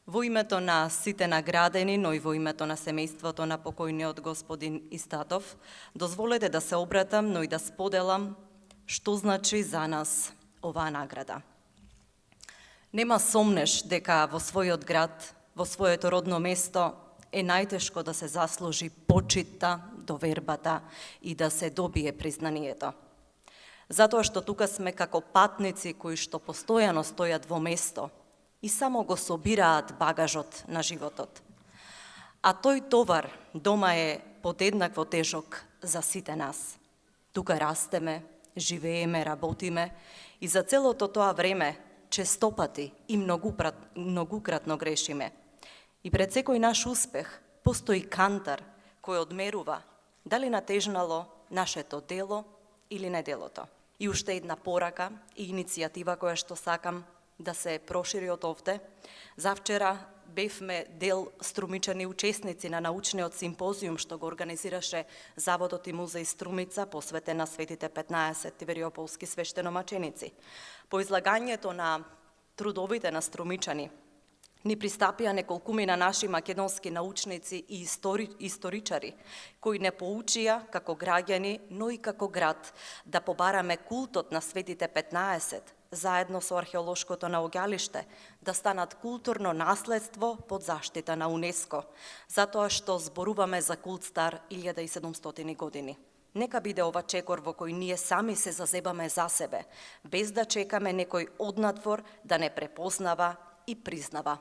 Во името на сите наградени, но и во името на семејството на покојниот господин Истатов, дозволете да се обратам, но и да споделам што значи за нас оваа награда. Нема сомнеш дека во својот град, во своето родно место, е најтешко да се заслужи почитта, довербата и да се добие признанието. Затоа што тука сме како патници кои што постојано стојат во место и само го собираат багажот на животот. А тој товар дома е подеднакво тежок за сите нас. Тука растеме, живееме, работиме и за целото тоа време честопати и многукратно грешиме. И пред секој наш успех постои кантар кој одмерува дали натежнало нашето дело или неделото. И уште една порака и иницијатива која што сакам да се прошири од овде. Завчера бевме дел струмичани учесници на научниот симпозиум што го организираше Заводот и музеј Струмица, посветен на светите 15 тивериополски свештеномаченици. По излагањето на трудовите на струмичани ни пристапија неколкумина наши македонски научници и историчари, кои не поучија како граѓани, но и како град, да побараме култот на светите 15, заедно со археолошкото наоѓалиште, да станат културно наследство под заштита на УНЕСКО, затоа што зборуваме за култ стар 1700 години. Нека биде ова чекор во кој ние сами се зазебаме за себе, без да чекаме некој однадвор да не препознава и признава.